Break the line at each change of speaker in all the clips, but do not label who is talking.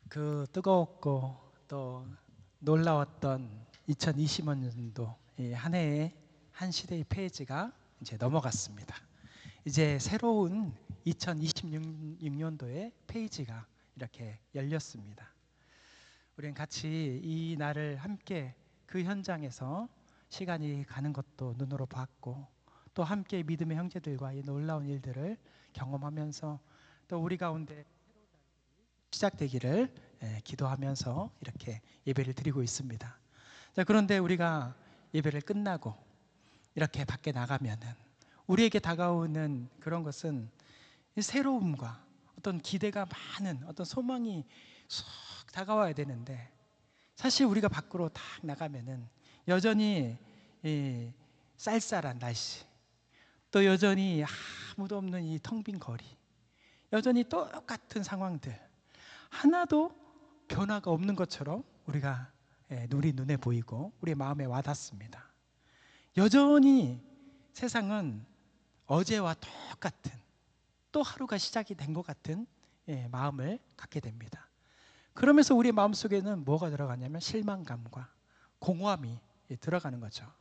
그 뜨거웠고 또 놀라웠던 2020년도 한 해의 한 시대의 페이지가 이제 넘어갔습니다. 이제 새로운 2026년도의 페이지가 이렇게 열렸습니다. 우리는 같이 이 날을 함께 그 현장에서 시간이 가는 것도 눈으로 봤고, 또 함께 믿음의 형제들과 이 놀라운 일들을 경험하면서 또 우리 가운데 시작되기를 기도하면서 이렇게 예배를 드리고 있습니다. 자, 그런데 우리가 예배를 끝나고 이렇게 밖에 나가면은 우리에게 다가오는 그런 것은 새로움과 어떤 기대가 많은 어떤 소망이 쏙 다가와야 되는데, 사실 우리가 밖으로 딱 나가면은 여전히 이 쌀쌀한 날씨, 또 여전히 아무도 없는 이 텅 빈 거리, 여전히 똑같은 상황들, 하나도 변화가 없는 것처럼 우리가 우리 눈에 보이고 우리 마음에 와닿습니다. 여전히 세상은 어제와 똑같은, 또 하루가 시작이 된 것 같은 마음을 갖게 됩니다. 그러면서 우리 마음속에는 뭐가 들어가냐면 실망감과 공허함이 들어가는 거죠.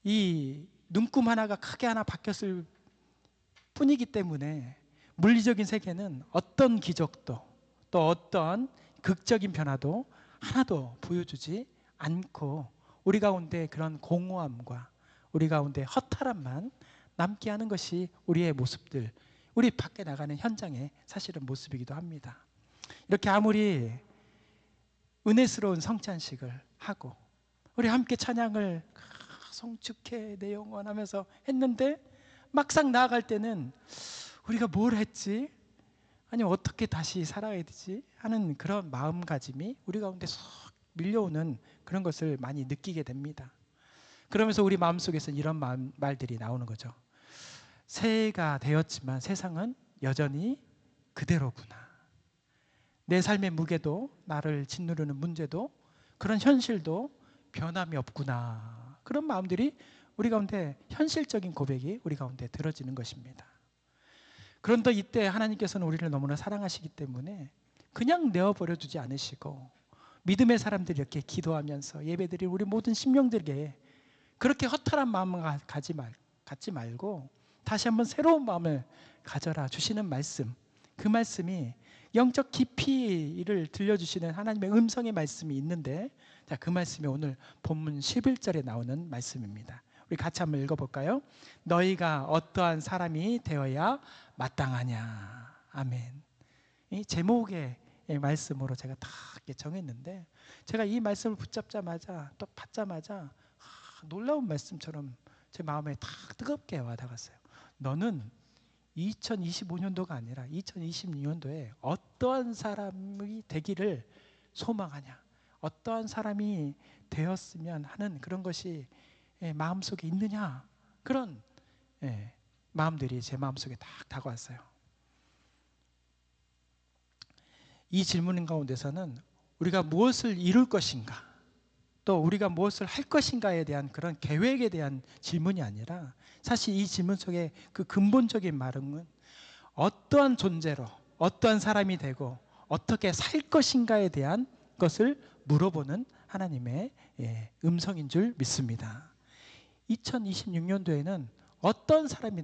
이 눈금 하나가 크게 하나 바뀌었을 뿐이기 때문에 물리적인 세계는 어떤 기적도 또 어떤 극적인 변화도 하나도 보여주지 않고 우리 가운데 그런 공허함과 우리 가운데 허탈함만 남게 하는 것이 우리의 모습들, 우리 밖에 나가는 현장의 사실은 모습이기도 합니다. 이렇게 아무리 은혜스러운 성찬식을 하고 우리 함께 찬양을 성축해 내 영원 하면서 했는데, 막상 나아갈 때는 우리가 뭘 했지? 아니 어떻게 다시 살아야 되지? 하는 그런 마음가짐이 우리 가운데 쏙 밀려오는 그런 것을 많이 느끼게 됩니다. 그러면서 우리 마음속에서 이런 말들이 나오는 거죠. 새해가 되었지만 세상은 여전히 그대로구나. 내 삶의 무게도, 나를 짓누르는 문제도, 그런 현실도 변함이 없구나. 그런 마음들이 우리 가운데, 현실적인 고백이 우리 가운데 들어지는 것입니다. 그런데 이때 하나님께서는 우리를 너무나 사랑하시기 때문에 그냥 내어버려 두지 않으시고, 믿음의 사람들이 이렇게 기도하면서 예배드릴 우리 모든 심령들에게 그렇게 허탈한 마음을 갖지 말고 다시 한번 새로운 마음을 가져라 주시는 말씀, 그 말씀이 영적 깊이를 들려주시는 하나님의 음성의 말씀이 있는데, 자, 그 말씀이 오늘 본문 11절에 나오는 말씀입니다. 우리 같이 한번 읽어볼까요? 너희가 어떠한 사람이 되어야 마땅하냐. 아멘. 이 제목의 말씀으로 제가 다 이렇게 정했는데, 제가 이 말씀을 붙잡자마자 또 받자마자 놀라운 말씀처럼 제 마음에 다 뜨겁게 와닿았어요. 너는 2025년도가 아니라 2026년도에 어떠한 사람이 되기를 소망하냐, 어떠한 사람이 되었으면 하는 그런 것이 마음속에 있느냐, 그런 마음들이 제 마음속에 딱 다가왔어요. 이 질문 가운데서는 우리가 무엇을 이룰 것인가, 또 우리가 무엇을 할 것인가에 대한 그런 계획에 대한 질문이 아니라, 사실 이 질문 속에 그 근본적인 말은 어떠한 존재로 어떠한 사람이 되고 어떻게 살 것인가에 대한 것을 물어보는 하나님의 음성인 줄 믿습니다. 2026년도에는 어떤 사람이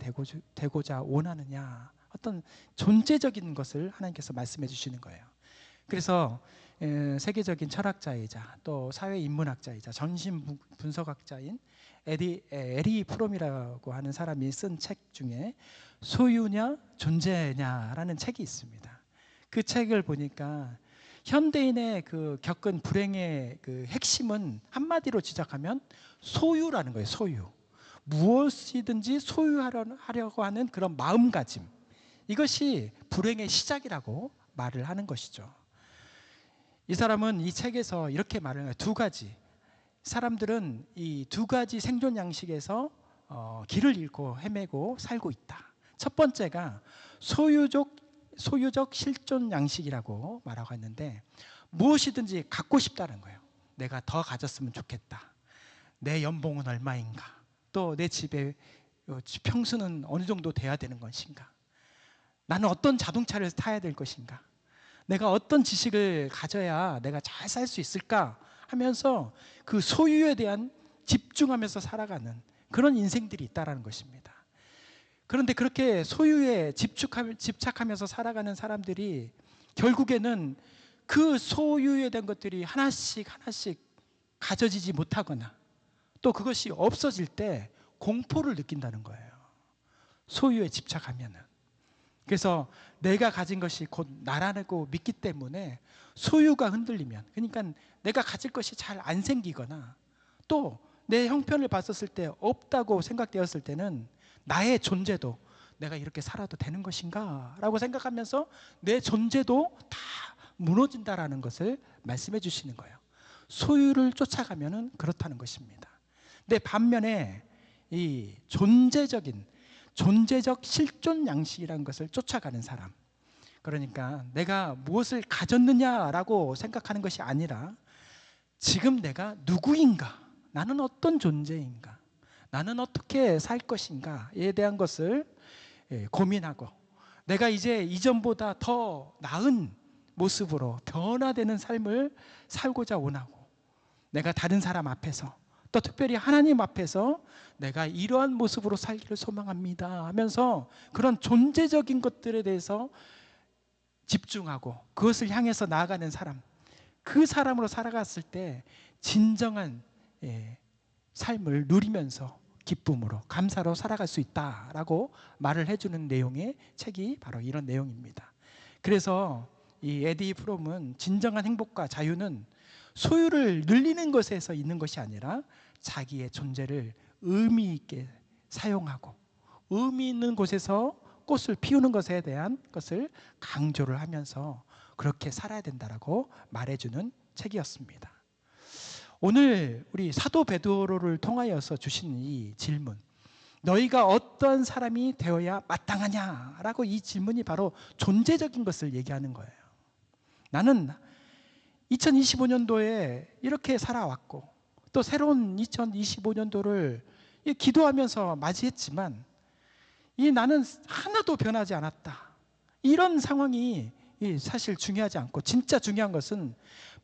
되고자 원하느냐, 어떤 존재적인 것을 하나님께서 말씀해 주시는 거예요. 그래서 세계적인 철학자이자 또 사회인문학자이자 정신분석학자인 에리 프롬이라고 하는 사람이 쓴 책 중에 소유냐 존재냐라는 책이 있습니다. 그 책을 보니까 현대인의 그 겪은 불행의 그 핵심은 한마디로 지적하면 소유라는 거예요. 소유. 무엇이든지 소유하려고 하는 그런 마음가짐, 이것이 불행의 시작이라고 말을 하는 것이죠. 이 사람은 이 책에서 이렇게 말을 해요. 두 가지. 사람들은 이 두 가지 생존 양식에서 길을 잃고 헤매고 살고 있다. 첫 번째가 소유적 실존 양식이라고 말하고 있는데, 무엇이든지 갖고 싶다는 거예요. 내가 더 가졌으면 좋겠다. 내 연봉은 얼마인가? 또 내 집의 평수는 어느 정도 돼야 되는 것인가? 나는 어떤 자동차를 타야 될 것인가? 내가 어떤 지식을 가져야 내가 잘 살 수 있을까 하면서 그 소유에 대한 집중하면서 살아가는 그런 인생들이 있다는 것입니다. 그런데 그렇게 소유에 집착하면서 살아가는 사람들이 결국에는 그 소유에 대한 것들이 하나씩 하나씩 가져지지 못하거나 또 그것이 없어질 때 공포를 느낀다는 거예요. 소유에 집착하면은. 그래서 내가 가진 것이 곧 나라고 믿기 때문에 소유가 흔들리면, 그러니까 내가 가질 것이 잘 안 생기거나 또 내 형편을 봤었을 때 없다고 생각되었을 때는 나의 존재도 내가 이렇게 살아도 되는 것인가 라고 생각하면서 내 존재도 다 무너진다라는 것을 말씀해 주시는 거예요. 소유를 쫓아가면은 그렇다는 것입니다. 근데 반면에 이 존재적 실존 양식이라는 것을 쫓아가는 사람, 그러니까 내가 무엇을 가졌느냐라고 생각하는 것이 아니라 지금 내가 누구인가, 나는 어떤 존재인가, 나는 어떻게 살 것인가에 대한 것을 고민하고 내가 이제 이전보다 더 나은 모습으로 변화되는 삶을 살고자 원하고, 내가 다른 사람 앞에서 또 특별히 하나님 앞에서 내가 이러한 모습으로 살기를 소망합니다 하면서 그런 존재적인 것들에 대해서 집중하고 그것을 향해서 나아가는 사람, 그 사람으로 살아갔을 때 진정한 삶을 누리면서 기쁨으로 감사로 살아갈 수 있다라고 말을 해주는 내용의 책이 바로 이런 내용입니다. 그래서 이 에디 프롬은 진정한 행복과 자유는 소유를 늘리는 것에서 있는 것이 아니라 자기의 존재를 의미 있게 사용하고 의미 있는 곳에서 꽃을 피우는 것에 대한 것을 강조를 하면서 그렇게 살아야 된다라고 말해주는 책이었습니다. 오늘 우리 사도 베드로를 통하여서 주신 이 질문, 너희가 어떤 사람이 되어야 마땅하냐라고, 이 질문이 바로 존재적인 것을 얘기하는 거예요. 나는 2025년도에 이렇게 살아왔고 또 새로운 2025년도를 기도하면서 맞이했지만 나는 하나도 변하지 않았다, 이런 상황이 사실 중요하지 않고, 진짜 중요한 것은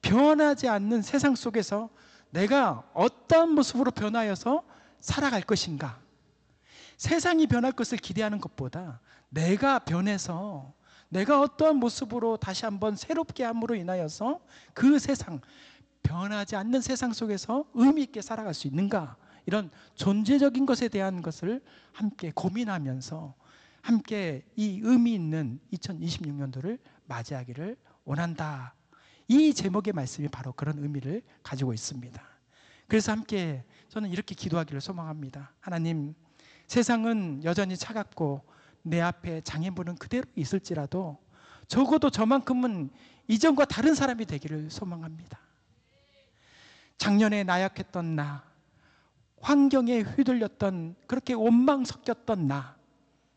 변하지 않는 세상 속에서 내가 어떤 모습으로 변하여서 살아갈 것인가. 세상이 변할 것을 기대하는 것보다 내가 변해서 내가 어떠한 모습으로 다시 한번 새롭게 함으로 인하여서 그 세상, 변하지 않는 세상 속에서 의미 있게 살아갈 수 있는가, 이런 존재적인 것에 대한 것을 함께 고민하면서 함께 이 의미 있는 2026년도를 맞이하기를 원한다. 이 제목의 말씀이 바로 그런 의미를 가지고 있습니다. 그래서 함께 저는 이렇게 기도하기를 소망합니다. 하나님, 세상은 여전히 차갑고 내 앞에 장애물은 그대로 있을지라도 적어도 저만큼은 이전과 다른 사람이 되기를 소망합니다. 작년에 나약했던 나, 환경에 휘둘렸던 그렇게 원망 섞였던 나,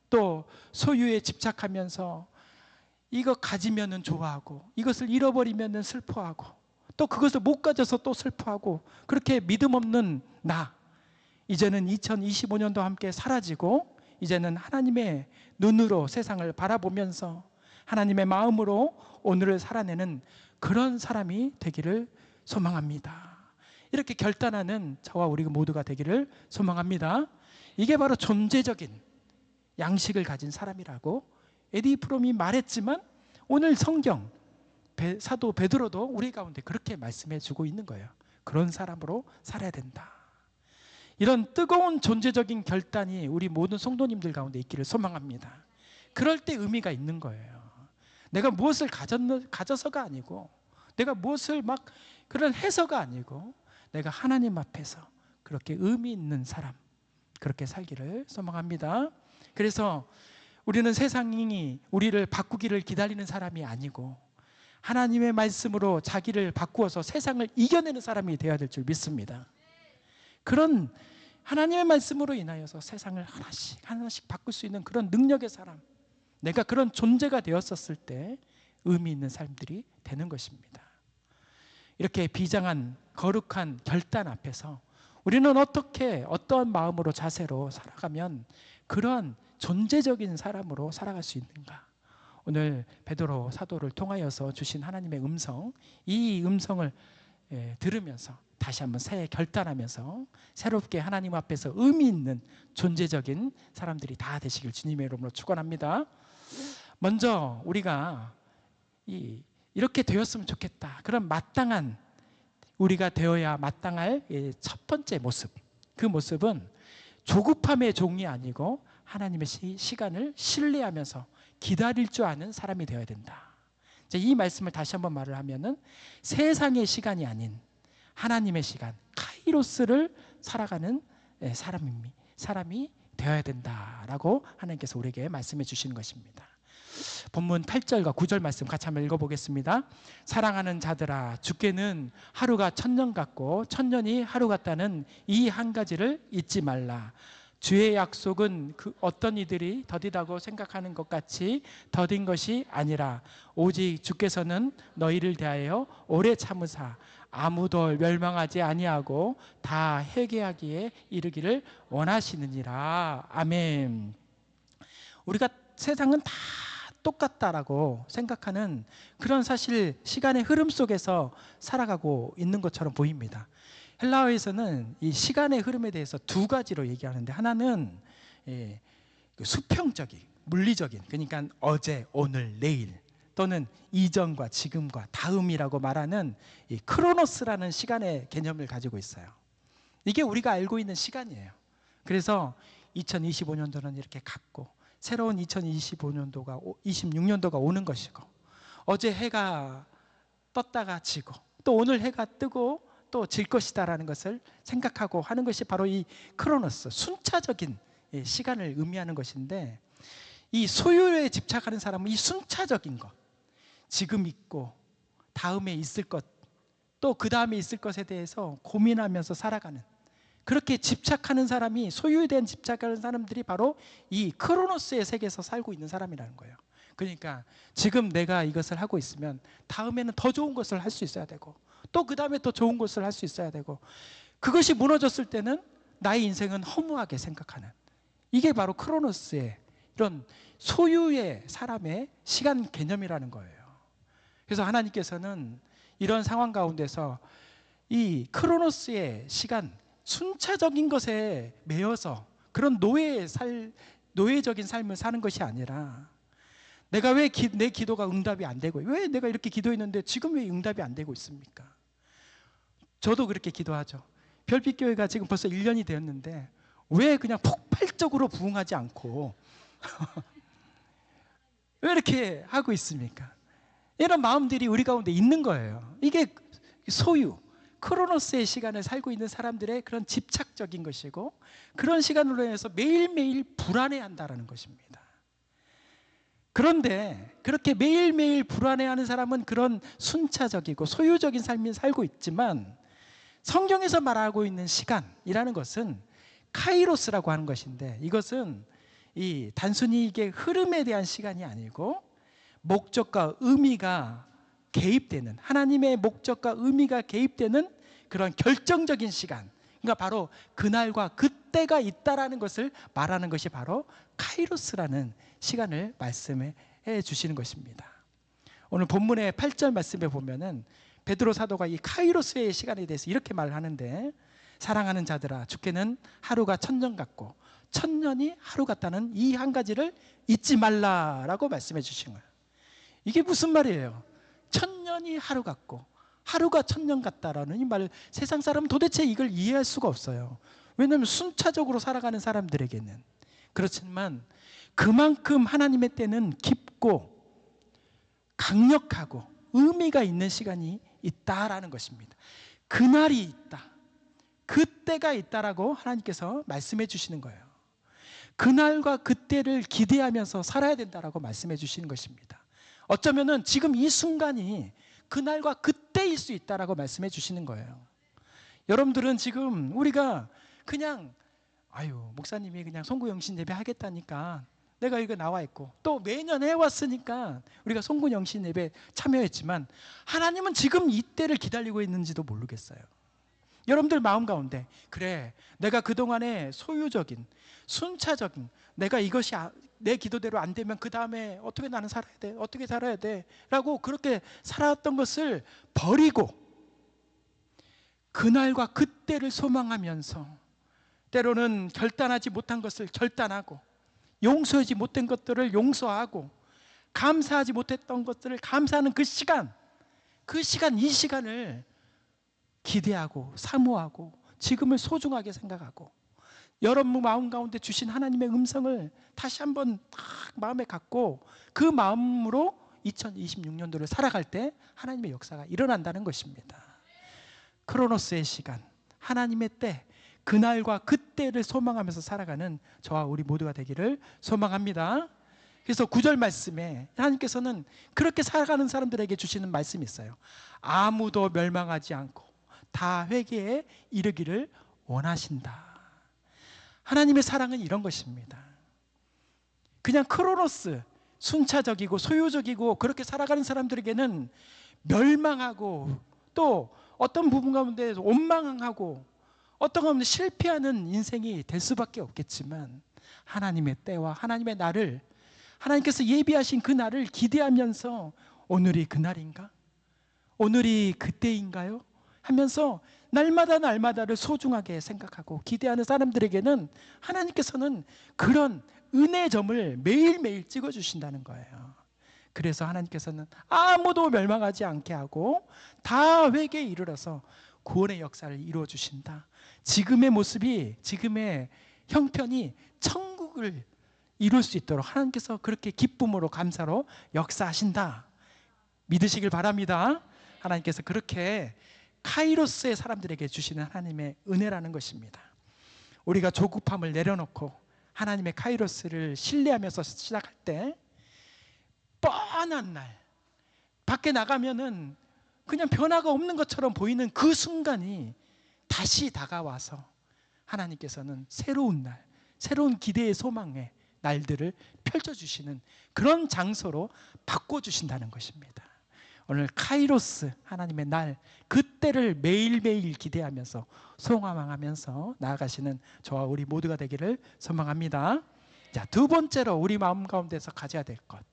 또 소유에 집착하면서 이거 가지면은 좋아하고 이것을 잃어버리면은 슬퍼하고 또 그것을 못 가져서 또 슬퍼하고, 그렇게 믿음 없는 나, 이제는 2025년도 함께 사라지고 이제는 하나님의 눈으로 세상을 바라보면서 하나님의 마음으로 오늘을 살아내는 그런 사람이 되기를 소망합니다. 이렇게 결단하는 저와 우리 모두가 되기를 소망합니다. 이게 바로 존재적인 양식을 가진 사람이라고 에디 프롬이 말했지만 오늘 성경 사도 베드로도 우리 가운데 그렇게 말씀해 주고 있는 거예요. 그런 사람으로 살아야 된다. 이런 뜨거운 존재적인 결단이 우리 모든 성도님들 가운데 있기를 소망합니다. 그럴 때 의미가 있는 거예요. 내가 무엇을 가져서가 아니고, 내가 무엇을 막 그런 해서가 아니고, 내가 하나님 앞에서 그렇게 의미 있는 사람, 그렇게 살기를 소망합니다. 그래서 우리는 세상이 우리를 바꾸기를 기다리는 사람이 아니고 하나님의 말씀으로 자기를 바꾸어서 세상을 이겨내는 사람이 되어야 될 줄 믿습니다. 그런 하나님의 말씀으로 인하여서 세상을 하나씩 하나씩 바꿀 수 있는 그런 능력의 사람, 내가 그런 존재가 되었었을 때 의미 있는 삶들이 되는 것입니다. 이렇게 비장한 거룩한 결단 앞에서 우리는 어떻게 어떠한 마음으로 자세로 살아가면 그러한 존재적인 사람으로 살아갈 수 있는가? 오늘 베드로 사도를 통하여서 주신 하나님의 음성, 이 음성을 들으면서 다시 한번 새해 결단하면서 새롭게 하나님 앞에서 의미 있는 존재적인 사람들이 다 되시길 주님의 이름으로 축원합니다. 먼저 우리가 이렇게 되었으면 좋겠다. 그런 마땅한 우리가 되어야 마땅할 첫 번째 모습. 그 모습은 조급함의 종이 아니고 하나님의 시간을 신뢰하면서 기다릴 줄 아는 사람이 되어야 된다. 이 말씀을 다시 한번 말을 하면은 세상의 시간이 아닌 하나님의 시간, 카이로스를 살아가는 사람이 되어야 된다라고 하나님께서 우리에게 말씀해 주시는 것입니다. 본문 8절과 9절 말씀 같이 한번 읽어보겠습니다. 사랑하는 자들아, 주께는 하루가 천년 같고 천년이 하루 같다는 이 한 가지를 잊지 말라. 주의 약속은 그 어떤 이들이 더디다고 생각하는 것 같이 더딘 것이 아니라 오직 주께서는 너희를 대하여 오래 참으사 아무도 멸망하지 아니하고 다 회개하기에 이르기를 원하시느니라. 아멘. 우리가 세상은 다 똑같다라고 생각하는 그런 사실, 시간의 흐름 속에서 살아가고 있는 것처럼 보입니다. 헬라어에서는 이 시간의 흐름에 대해서 두 가지로 얘기하는데, 하나는 수평적인, 물리적인, 그러니까 어제, 오늘, 내일, 또는 이전과 지금과 다음이라고 말하는 이 크로노스라는 시간의 개념을 가지고 있어요. 이게 우리가 알고 있는 시간이에요. 그래서 2025년도는 이렇게 갔고 새로운 2025년도가 26년도가 오는 것이고, 어제 해가 떴다가 지고 또 오늘 해가 뜨고 또 질 것이다라는 것을 생각하고 하는 것이 바로 이 크로노스, 순차적인 시간을 의미하는 것인데, 이 소유에 집착하는 사람은 이 순차적인 것, 지금 있고 다음에 있을 것, 또 그 다음에 있을 것에 대해서 고민하면서 살아가는, 그렇게 집착하는 사람이, 소유에 대한 집착하는 사람들이 바로 이 크로노스의 세계에서 살고 있는 사람이라는 거예요. 그러니까 지금 내가 이것을 하고 있으면 다음에는 더 좋은 것을 할 수 있어야 되고, 또 그 다음에 또 좋은 것을 할 수 있어야 되고, 그것이 무너졌을 때는 나의 인생은 허무하게 생각하는, 이게 바로 크로노스의 이런 소유의 사람의 시간 개념이라는 거예요. 그래서 하나님께서는 이런 상황 가운데서 이 크로노스의 시간, 순차적인 것에 매여서 그런 노예적인 삶을 사는 것이 아니라, 내가 왜 내 기도가 응답이 안 되고, 왜 내가 이렇게 기도했는데 지금 왜 응답이 안 되고 있습니까? 저도 그렇게 기도하죠. 별빛교회가 지금 벌써 1년이 되었는데 왜 그냥 폭발적으로 부흥하지 않고 왜 이렇게 하고 있습니까? 이런 마음들이 우리 가운데 있는 거예요. 이게 소유, 크로노스의 시간을 살고 있는 사람들의 그런 집착적인 것이고, 그런 시간으로 인해서 매일매일 불안해한다라는 것입니다. 그런데 그렇게 매일매일 불안해하는 사람은 그런 순차적이고 소유적인 삶을 살고 있지만, 성경에서 말하고 있는 시간이라는 것은 카이로스라고 하는 것인데, 이것은 단순히 이게 흐름에 대한 시간이 아니고 목적과 의미가 개입되는, 하나님의 목적과 의미가 개입되는 그런 결정적인 시간, 그러니까 바로 그날과 그때가 있다라는 것을 말하는 것이 바로 카이로스라는 시간을 말씀해 주시는 것입니다. 오늘 본문의 8절 말씀에 보면은 베드로 사도가 이 카이로스의 시간에 대해서 이렇게 말을 하는데, 사랑하는 자들아, 주께는 하루가 천년 같고 천년이 하루 같다는 이 한 가지를 잊지 말라라고 말씀해 주신 거예요. 이게 무슨 말이에요? 천년이 하루 같고 하루가 천년 같다라는 이 말, 세상 사람은 도대체 이걸 이해할 수가 없어요. 왜냐하면 순차적으로 살아가는 사람들에게는. 그렇지만 그만큼 하나님의 때는 깊고 강력하고 의미가 있는 시간이 있다라는 것입니다. 그날이 있다, 그때가 있다라고 하나님께서 말씀해 주시는 거예요. 그날과 그때를 기대하면서 살아야 된다라고 말씀해 주시는 것입니다. 어쩌면은 지금 이 순간이 그날과 그때일 수 있다라고 말씀해 주시는 거예요. 여러분들은 지금 우리가 그냥 목사님이 그냥 송구영신 예배 하겠다니까 내가 이거 나와 있고, 또 매년 해왔으니까 우리가 송구영신 예배 참여했지만, 하나님은 지금 이때를 기다리고 있는지도 모르겠어요. 여러분들 마음 가운데 그래, 내가 그동안에 소유적인, 순차적인, 내가 이것이 내 기도대로 안 되면 그 다음에 어떻게 나는 살아야 돼, 어떻게 살아야 돼 라고 그렇게 살아왔던 것을 버리고 그날과 그때를 소망하면서 때로는 결단하지 못한 것을 결단하고 용서하지 못한 것들을 용서하고 감사하지 못했던 것들을 감사하는 그 시간, 이 시간을 기대하고 사모하고 지금을 소중하게 생각하고 여러분 마음 가운데 주신 하나님의 음성을 다시 한번 딱 마음에 갖고 그 마음으로 2026년도를 살아갈 때 하나님의 역사가 일어난다는 것입니다. 크로노스의 시간, 하나님의 때, 그날과 그때를 소망하면서 살아가는 저와 우리 모두가 되기를 소망합니다. 그래서 9절 말씀에 하나님께서는 그렇게 살아가는 사람들에게 주시는 말씀이 있어요. 아무도 멸망하지 않고 다 회개에 이르기를 원하신다. 하나님의 사랑은 이런 것입니다. 그냥 크로노스, 순차적이고 소유적이고 그렇게 살아가는 사람들에게는 멸망하고 또 어떤 부분 가운데 원망하고 어떤 가운데 실패하는 인생이 될 수밖에 없겠지만 하나님의 때와 하나님의 날을, 하나님께서 예비하신 그 날을 기대하면서 오늘이 그날인가? 오늘이 그때인가요? 하면서 날마다를 소중하게 생각하고 기대하는 사람들에게는 하나님께서는 그런 은혜의 점을 매일매일 찍어주신다는 거예요. 그래서 하나님께서는 아무도 멸망하지 않게 하고 다 회개에 이르러서 구원의 역사를 이루어 주신다. 지금의 모습이, 지금의 형편이 천국을 이룰 수 있도록 하나님께서 그렇게 기쁨으로 감사로 역사하신다. 믿으시길 바랍니다. 하나님께서 그렇게 카이로스의 사람들에게 주시는 하나님의 은혜라는 것입니다. 우리가 조급함을 내려놓고 하나님의 카이로스를 신뢰하면서 시작할 때 뻔한 날, 밖에 나가면은 그냥 변화가 없는 것처럼 보이는 그 순간이 다시 다가와서 하나님께서는 새로운 날, 새로운 기대의 소망의 날들을 펼쳐주시는 그런 장소로 바꿔주신다는 것입니다. 오늘 카이로스, 하나님의 날, 그때를 매일매일 기대하면서 소망하면서 나아가시는 저와 우리 모두가 되기를 소망합니다. 자, 두 번째로 우리 마음 가운데서 가져야 될 것,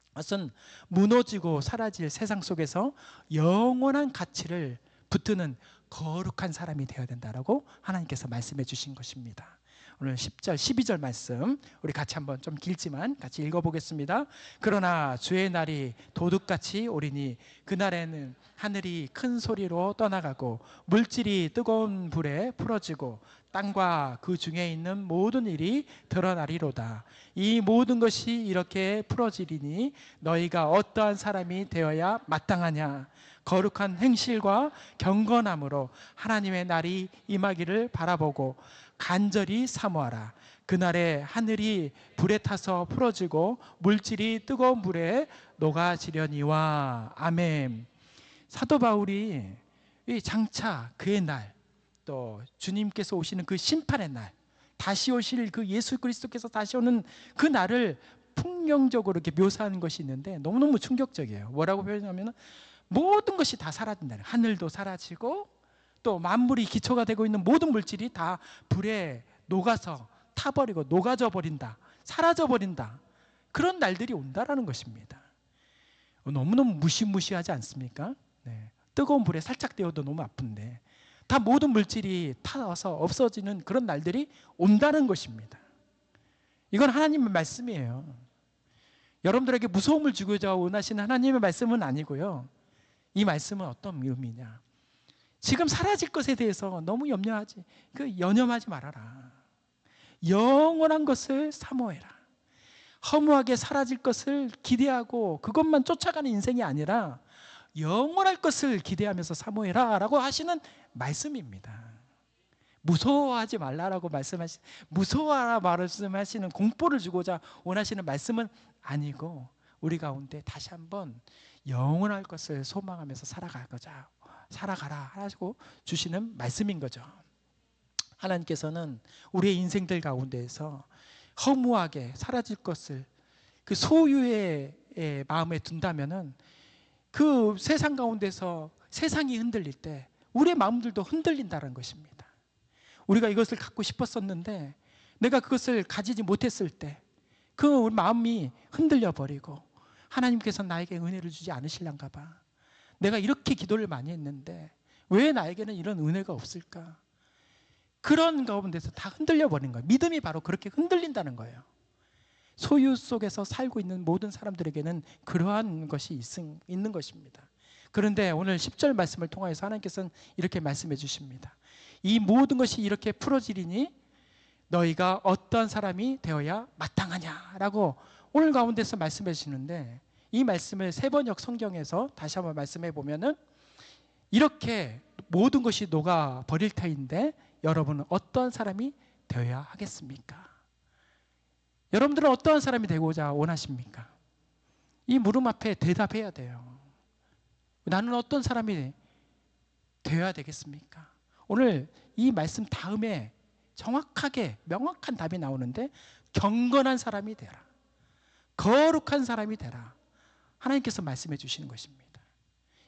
그것은 무너지고 사라질 세상 속에서 영원한 가치를 붙드는 거룩한 사람이 되어야 된다라고 하나님께서 말씀해 주신 것입니다. 오늘 10절, 12절 말씀 우리 같이 한번 좀 길지만 같이 읽어보겠습니다. 그러나 주의 날이 도둑같이 오리니 그날에는 하늘이 큰 소리로 떠나가고 물질이 뜨거운 불에 풀어지고 땅과 그 중에 있는 모든 일이 드러나리로다. 이 모든 것이 이렇게 풀어지리니 너희가 어떠한 사람이 되어야 마땅하냐. 거룩한 행실과 경건함으로 하나님의 날이 임하기를 바라보고 간절히 사모하라. 그날에 하늘이 불에 타서 풀어지고 물질이 뜨거운 불에 녹아지려니와. 아멘. 사도 바울이 이 장차 그의 날, 또 주님께서 오시는 그 심판의 날, 다시 오실 그 예수 그리스도께서 다시 오는 그 날을 풍경적으로 이렇게 묘사하는 것이 있는데 너무너무 충격적이에요. 뭐라고 표현하면 모든 것이 다 사라진다. 하늘도 사라지고 또 만물이 기초가 되고 있는 모든 물질이 다 불에 녹아서 타버리고 녹아져 버린다, 사라져 버린다. 그런 날들이 온다라는 것입니다. 너무너무 무시무시하지 않습니까? 네. 뜨거운 불에 살짝 데워도 너무 아픈데 다 모든 물질이 타서 없어지는 그런 날들이 온다는 것입니다. 이건 하나님의 말씀이에요. 여러분들에게 무서움을 주고자 원하시는 하나님의 말씀은 아니고요. 이 말씀은 어떤 의미냐? 지금 사라질 것에 대해서 너무 연연하지 말아라. 영원한 것을 사모해라. 허무하게 사라질 것을 기대하고 그것만 쫓아가는 인생이 아니라 영원할 것을 기대하면서 사모해라 라고 하시는 말씀입니다. 무서워하지 말라라고 무서워하라 말씀하시는 공포를 주고자 원하시는 말씀은 아니고 우리 가운데 다시 한번 영원할 것을 소망하면서 살아가라 하시고 주시는 말씀인 거죠. 하나님께서는 우리의 인생들 가운데에서 허무하게 사라질 것을 그 소유의 마음에 둔다면은 그 세상 가운데서 세상이 흔들릴 때 우리의 마음들도 흔들린다는 것입니다. 우리가 이것을 갖고 싶었었는데 내가 그것을 가지지 못했을 때 그 마음이 흔들려 버리고 하나님께서 나에게 은혜를 주지 않으실란가 봐. 내가 이렇게 기도를 많이 했는데 왜 나에게는 이런 은혜가 없을까? 그런 가운데서 다 흔들려 버린 거예요. 믿음이 바로 그렇게 흔들린다는 거예요. 소유 속에서 살고 있는 모든 사람들에게는 그러한 것이 있는 것입니다. 그런데 오늘 10절 말씀을 통하여서 하나님께서는 이렇게 말씀해 주십니다. 이 모든 것이 이렇게 풀어지리니 너희가 어떤 사람이 되어야 마땅하냐라고 오늘 가운데서 말씀해 주시는데, 이 말씀을 세번역 성경에서 다시 한번 말씀해 보면은 이렇게 모든 것이 녹아 버릴 터인데 여러분은 어떤 사람이 되어야 하겠습니까? 여러분들은 어떠한 사람이 되고자 원하십니까? 이 물음 앞에 대답해야 돼요. 나는 어떤 사람이 되어야 되겠습니까? 오늘 이 말씀 다음에 정확하게 명확한 답이 나오는데, 경건한 사람이 되라, 거룩한 사람이 되라, 하나님께서 말씀해 주시는 것입니다.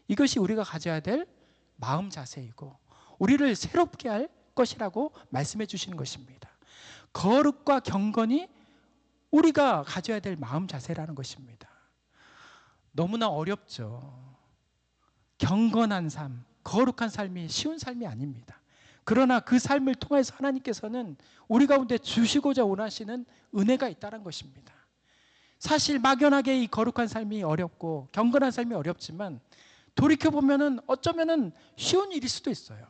이것이 우리가 가져야 될 마음 자세이고 우리를 새롭게 할 것이라고 말씀해 주시는 것입니다. 거룩과 경건이 우리가 가져야 될 마음 자세라는 것입니다. 너무나 어렵죠. 경건한 삶, 거룩한 삶이 쉬운 삶이 아닙니다. 그러나 그 삶을 통해서 하나님께서는 우리 가운데 주시고자 원하시는 은혜가 있다는 것입니다. 사실 막연하게 이 거룩한 삶이 어렵고 경건한 삶이 어렵지만 돌이켜보면 어쩌면 쉬운 일일 수도 있어요.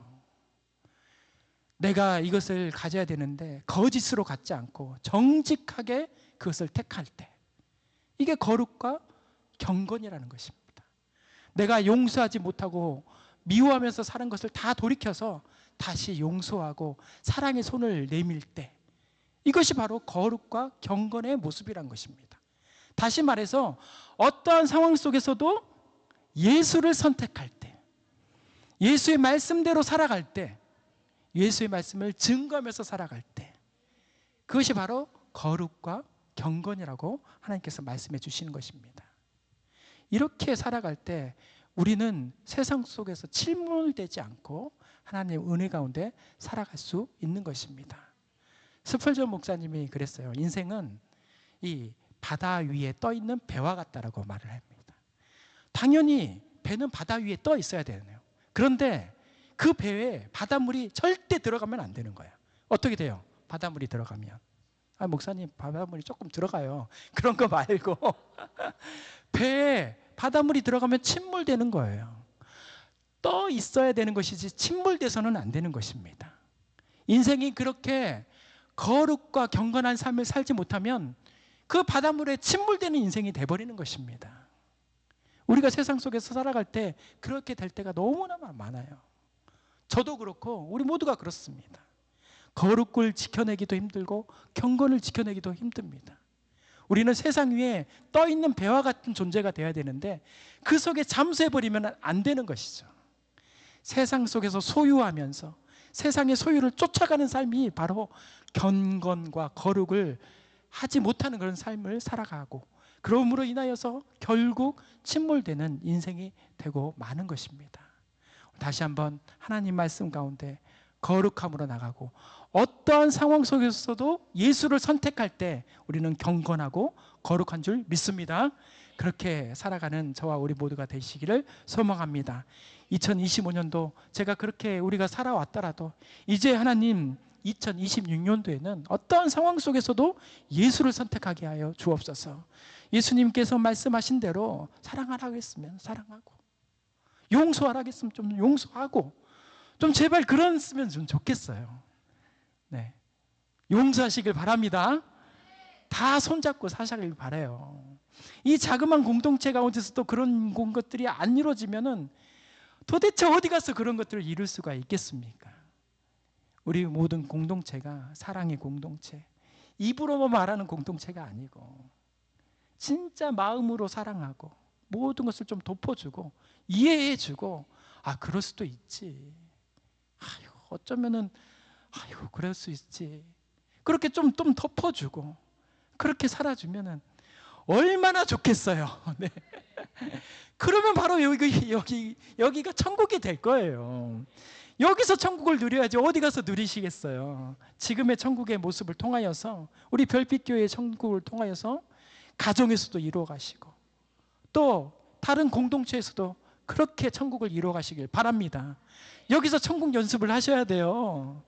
내가 이것을 가져야 되는데 거짓으로 갖지 않고 정직하게 그것을 택할 때, 이게 거룩과 경건이라는 것입니다. 내가 용서하지 못하고 미워하면서 사는 것을 다 돌이켜서 다시 용서하고 사랑의 손을 내밀 때, 이것이 바로 거룩과 경건의 모습이란 것입니다. 다시 말해서 어떠한 상황 속에서도 예수를 선택할 때, 예수의 말씀대로 살아갈 때, 예수의 말씀을 증거하면서 살아갈 때, 그것이 바로 거룩과 경건이라고 하나님께서 말씀해 주시는 것입니다. 이렇게 살아갈 때 우리는 세상 속에서 침몰되지 않고 하나님의 은혜 가운데 살아갈 수 있는 것입니다. 스펄전 목사님이 그랬어요. 인생은 이 바다 위에 떠 있는 배와 같다라고 말을 합니다. 당연히 배는 바다 위에 떠 있어야 되네요. 그런데 그 배에 바닷물이 절대 들어가면 안 되는 거예요. 어떻게 돼요? 바닷물이 들어가면, 목사님 바닷물이 조금 들어가요. 그런 거 말고 배에 바닷물이 들어가면 침몰되는 거예요. 떠 있어야 되는 것이지 침몰돼서는 안 되는 것입니다. 인생이 그렇게 거룩과 경건한 삶을 살지 못하면 그 바닷물에 침몰되는 인생이 돼버리는 것입니다. 우리가 세상 속에서 살아갈 때 그렇게 될 때가 너무나 많아요. 저도 그렇고 우리 모두가 그렇습니다. 거룩을 지켜내기도 힘들고 경건을 지켜내기도 힘듭니다. 우리는 세상 위에 떠 있는 배와 같은 존재가 되어야 되는데 그 속에 잠수해버리면 안 되는 것이죠. 세상 속에서 소유하면서 세상의 소유를 쫓아가는 삶이 바로 경건과 거룩을 하지 못하는 그런 삶을 살아가고, 그러므로 인하여서 결국 침몰되는 인생이 되고 마는 것입니다. 다시 한번 하나님 말씀 가운데 거룩함으로 나가고 어떠한 상황 속에서도 예수를 선택할 때 우리는 경건하고 거룩한 줄 믿습니다. 그렇게 살아가는 저와 우리 모두가 되시기를 소망합니다. 2025년도 제가 그렇게 우리가 살아왔더라도 이제 하나님 2026년도에는 어떠한 상황 속에서도 예수를 선택하게 하여 주옵소서. 예수님께서 말씀하신 대로 사랑하라고 했으면 사랑하고, 용서하라고 했으면 좀 용서하고, 좀 제발 그랬으면 좀 좋겠어요. 네, 용서하시길 바랍니다. 다 손잡고 사시길 바라요. 이 자그마한 공동체 가운데서도 그런 것들이 안 이루어지면은 도대체 어디 가서 그런 것들을 이룰 수가 있겠습니까? 우리 모든 공동체가 사랑의 공동체, 입으로만 말하는 공동체가 아니고 진짜 마음으로 사랑하고 모든 것을 좀 덮어주고 이해해주고, 그럴 수도 있지, 어쩌면은 그럴 수 있지, 그렇게 좀 덮어주고 그렇게 살아주면은 얼마나 좋겠어요. 네. 그러면 바로 여기가 천국이 될 거예요. 여기서 천국을 누려야지 어디 가서 누리시겠어요. 지금의 천국의 모습을 통하여서, 우리 별빛교회의 천국을 통하여서 가정에서도 이루어 가시고 또 다른 공동체에서도 그렇게 천국을 이루어 가시길 바랍니다. 여기서 천국 연습을 하셔야 돼요.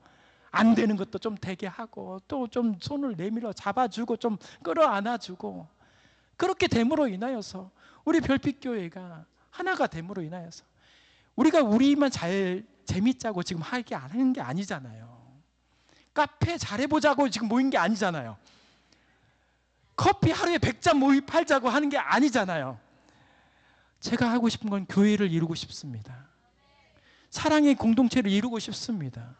안 되는 것도 좀 되게 하고, 또 좀 손을 내밀어 잡아주고, 좀 끌어안아주고, 그렇게 됨으로 인하여서 우리 별빛교회가 하나가 됨으로 인하여서, 우리가 우리만 잘 재밌자고 지금 하는 게 아니잖아요. 카페 잘해보자고 지금 모인 게 아니잖아요. 커피 하루에 100잔 팔자고 하는 게 아니잖아요. 제가 하고 싶은 건 교회를 이루고 싶습니다. 사랑의 공동체를 이루고 싶습니다.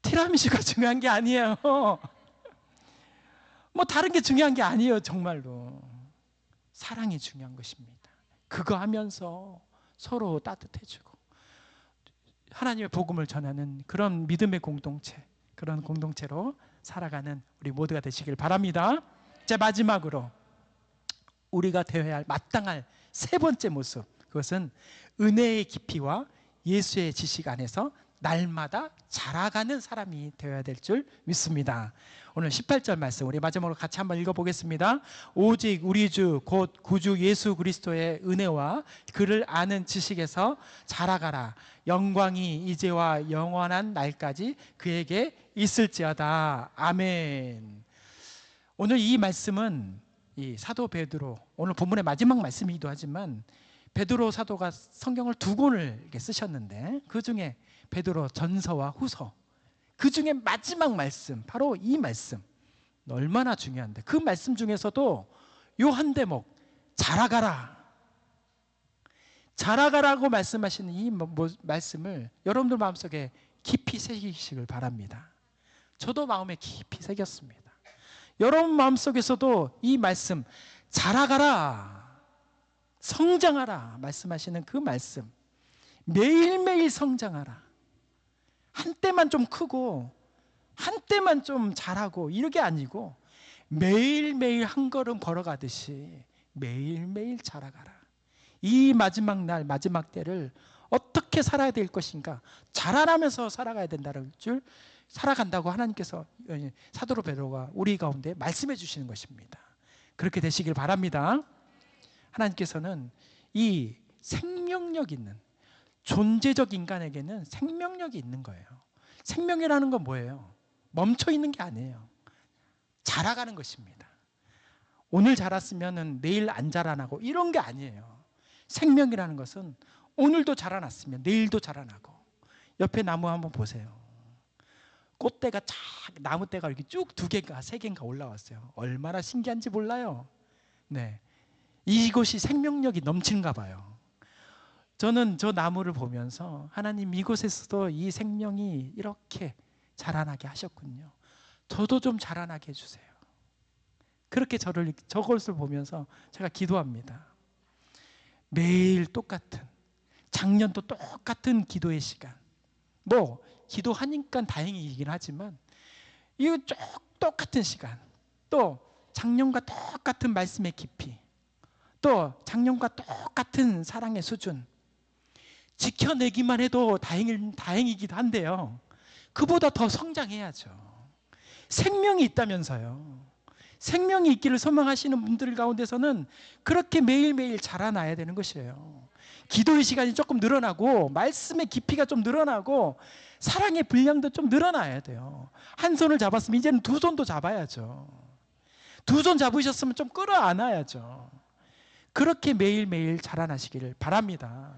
티라미수가 중요한 게 아니에요. 뭐 다른 게 중요한 게 아니에요. 정말로 사랑이 중요한 것입니다. 그거 하면서 서로 따뜻해지고 하나님의 복음을 전하는 그런 믿음의 공동체, 그런 공동체로 살아가는 우리 모두가 되시길 바랍니다. 자, 마지막으로 우리가 되어야 할, 마땅할 세 번째 모습, 그것은 은혜의 깊이와 예수의 지식 안에서 날마다 자라가는 사람이 되어야 될 줄 믿습니다. 오늘 18절 말씀 우리 마지막으로 같이 한번 읽어보겠습니다. 오직 우리 주 곧 구주 예수 그리스도의 은혜와 그를 아는 지식에서 자라가라. 영광이 이제와 영원한 날까지 그에게 있을지어다. 아멘. 오늘 이 말씀은 이 사도 베드로, 오늘 본문의 마지막 말씀이기도 하지만 베드로 사도가 성경을 두 권을 이렇게 쓰셨는데, 그 중에 베드로 전서와 후서, 그 중에 마지막 말씀, 바로 이 말씀 얼마나 중요한데, 그 말씀 중에서도 요 한 대목, 자라가라, 자라가라고 말씀하시는 이 말씀을 여러분들 마음속에 깊이 새기시길 바랍니다. 저도 마음에 깊이 새겼습니다. 여러분 마음속에서도 이 말씀, 자라가라, 성장하라 말씀하시는 그 말씀, 매일매일 성장하라, 한때만 좀 크고 한때만 좀 자라고 이게 아니고 매일매일 한 걸음 걸어가듯이 매일매일 자라가라. 이 마지막 날, 마지막 때를 어떻게 살아야 될 것인가, 자라나면서 살아가야 된다는 줄, 살아간다고 하나님께서 사도 베드로가 우리 가운데 말씀해 주시는 것입니다. 그렇게 되시길 바랍니다. 하나님께서는 이 생명력 있는, 존재적 인간에게는 생명력이 있는 거예요. 생명이라는 건 뭐예요? 멈춰 있는 게 아니에요. 자라가는 것입니다. 오늘 자랐으면 내일 안 자라나고 이런 게 아니에요. 생명이라는 것은 오늘도 자라났으면 내일도 자라나고. 옆에 나무 한번 보세요. 꽃대가 나무대가 이렇게 쭉 2개인가 3개인가 올라왔어요. 얼마나 신기한지 몰라요. 네, 이곳이 생명력이 넘치는가 봐요. 저는 저 나무를 보면서 하나님, 이곳에서도 이 생명이 이렇게 자라나게 하셨군요. 저도 좀 자라나게 해주세요. 그렇게 저것을 보면서 제가 기도합니다. 매일 똑같은, 작년도 똑같은 기도의 시간, 뭐 기도하니까 다행이긴 하지만 이 똑같은 시간, 또 작년과 똑같은 말씀의 깊이, 또 작년과 똑같은 사랑의 수준 지켜내기만 해도 다행이기도 한데요, 그보다 더 성장해야죠. 생명이 있다면서요. 생명이 있기를 소망하시는 분들 가운데서는 그렇게 매일매일 자라나야 되는 것이에요. 기도의 시간이 조금 늘어나고 말씀의 깊이가 좀 늘어나고 사랑의 분량도 좀 늘어나야 돼요. 한 손을 잡았으면 이제는 2손도 잡아야죠. 2손 잡으셨으면 좀 끌어안아야죠. 그렇게 매일매일 자라나시기를 바랍니다.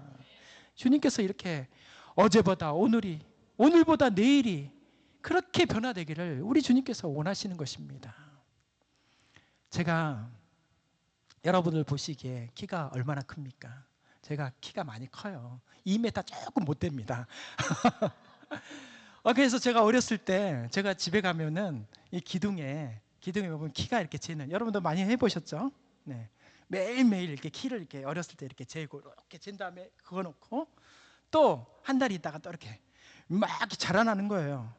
주님께서 이렇게 어제보다 오늘이, 오늘보다 내일이 그렇게 변화되기를 우리 주님께서 원하시는 것입니다. 제가 여러분을 보시기에 키가 얼마나 큽니까? 제가 키가 많이 커요. 2m 조금 못 됩니다. 그래서 제가 어렸을 때 제가 집에 가면은 이 기둥에 보면 키가 이렇게 재는, 여러분도 많이 해보셨죠? 네. 매일매일 이렇게 키를 이렇게 어렸을 때 이렇게 재고, 이렇게 잰 다음에 그거 놓고 또 한 달 있다가 또 이렇게 막 자라나는 거예요.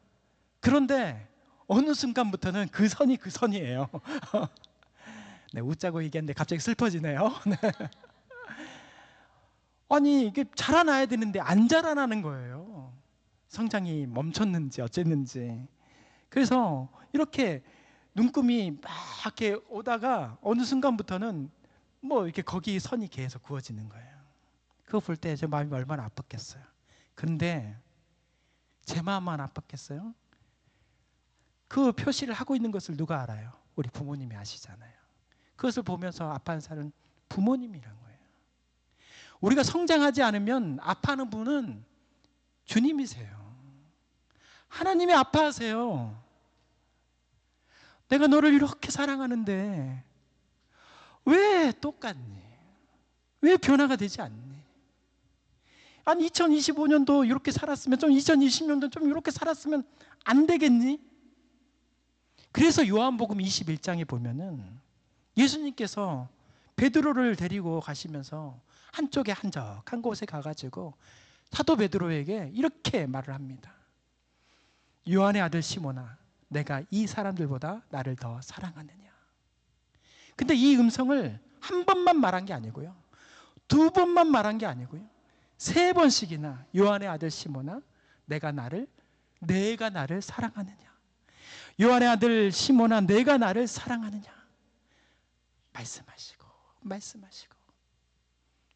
그런데 어느 순간부터는 그 선이에요. 네, 웃자고 얘기했는데 갑자기 슬퍼지네요. 네. 아니 이게 자라나야 되는데 안 자라나는 거예요. 성장이 멈췄는지 어쨌는지. 그래서 이렇게 눈금이 막 이렇게 오다가 어느 순간부터는 뭐 이렇게 거기 선이 계속 그어지는 거예요. 그거 볼 때 제 마음이 얼마나 아팠겠어요. 그런데 제 마음만 아팠겠어요? 그 표시를 하고 있는 것을 누가 알아요? 우리 부모님이 아시잖아요. 그것을 보면서 아파하는 사람은 부모님이란 거예요. 우리가 성장하지 않으면 아파하는 분은 주님이세요. 하나님이 아파하세요. 내가 너를 이렇게 사랑하는데 왜 똑같니? 왜 변화가 되지 않니? 아니 2025년도 이렇게 살았으면 좀 2020년도 좀 이렇게 살았으면 안 되겠니? 그래서 요한복음 21장에 보면은 예수님께서 베드로를 데리고 가시면서 한쪽에 한적한 곳에 가가지고 사도 베드로에게 이렇게 말을 합니다. 요한의 아들 시몬아, 내가 이 사람들보다 나를 더 사랑하느냐? 근데 이 음성을 한 번만 말한 게 아니고요, 두 번만 말한 게 아니고요, 세 번씩이나 요한의 아들 시몬아, 내가 나를 사랑하느냐? 요한의 아들 시몬아, 내가 나를 사랑하느냐? 말씀하시고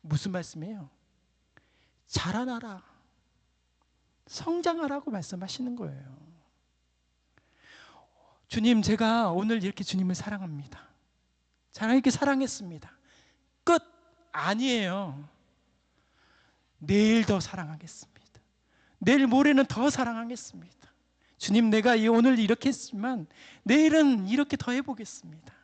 무슨 말씀이에요? 자라나라, 성장하라고 말씀하시는 거예요. 주님, 제가 오늘 이렇게 주님을 사랑합니다. 저는 이렇게 사랑했습니다. 끝! 아니에요. 내일 더 사랑하겠습니다. 내일 모레는 더 사랑하겠습니다. 주님, 내가 오늘 이렇게 했지만 내일은 이렇게 더 해보겠습니다.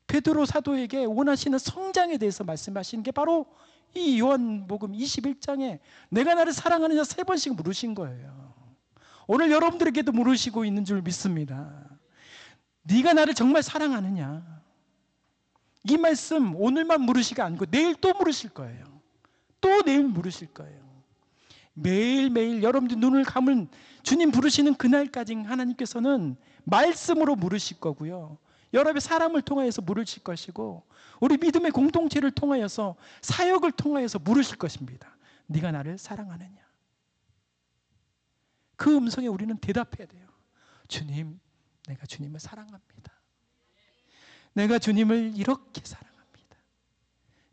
베드로 사도에게 원하시는 성장에 대해서 말씀하시는 게 바로 이 요한복음 21장에 내가 나를 사랑하느냐 세 번씩 물으신 거예요. 오늘 여러분들에게도 물으시고 있는 줄 믿습니다. 네가 나를 정말 사랑하느냐? 이 말씀 오늘만 물으시가 아니고 내일 또 물으실 거예요. 또 내일 물으실 거예요. 매일매일 여러분들 눈을 감은 주님 부르시는 그날까지 하나님께서는 말씀으로 물으실 거고요, 여러분의 사람을 통하여서 물으실 것이고, 우리 믿음의 공동체를 통하여서, 사역을 통하여서 물으실 것입니다. 네가 나를 사랑하느냐? 그 음성에 우리는 대답해야 돼요. 주님, 내가 주님을 사랑합니다. 내가 주님을 이렇게 사랑합니다.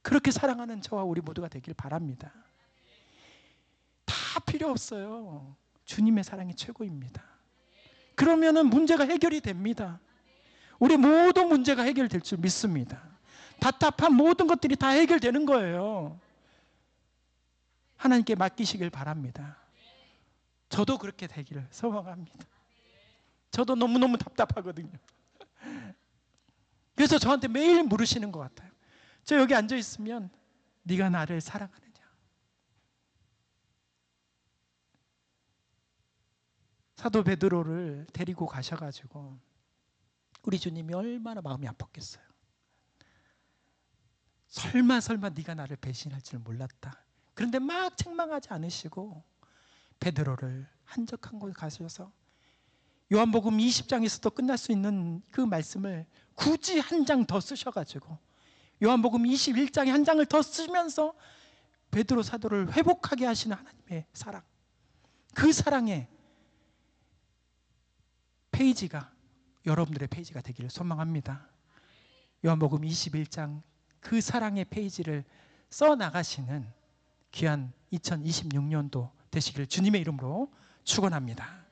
그렇게 사랑하는 저와 우리 모두가 되길 바랍니다. 다 필요 없어요. 주님의 사랑이 최고입니다. 그러면은 문제가 해결이 됩니다. 우리 모든 문제가 해결될 줄 믿습니다. 답답한 모든 것들이 다 해결되는 거예요. 하나님께 맡기시길 바랍니다. 저도 그렇게 되기를 소망합니다. 저도 너무너무 답답하거든요. 그래서 저한테 매일 물으시는 것 같아요. 저 여기 앉아 있으면 네가 나를 사랑하느냐? 사도 베드로를 데리고 가셔가지고 우리 주님이 얼마나 마음이 아팠겠어요. 설마 네가 나를 배신할 줄 몰랐다. 그런데 막 책망하지 않으시고 베드로를 한적한 곳에 가셔서 요한복음 20장에서도 끝날 수 있는 그 말씀을 굳이 한 장 더 쓰셔가지고 요한복음 21장에 한 장을 더 쓰면서 베드로 사도를 회복하게 하시는 하나님의 사랑, 그 사랑의 페이지가 여러분들의 페이지가 되기를 소망합니다. 요한복음 21장 그 사랑의 페이지를 써나가시는 귀한 2026년도 되시기를 주님의 이름으로 축원합니다.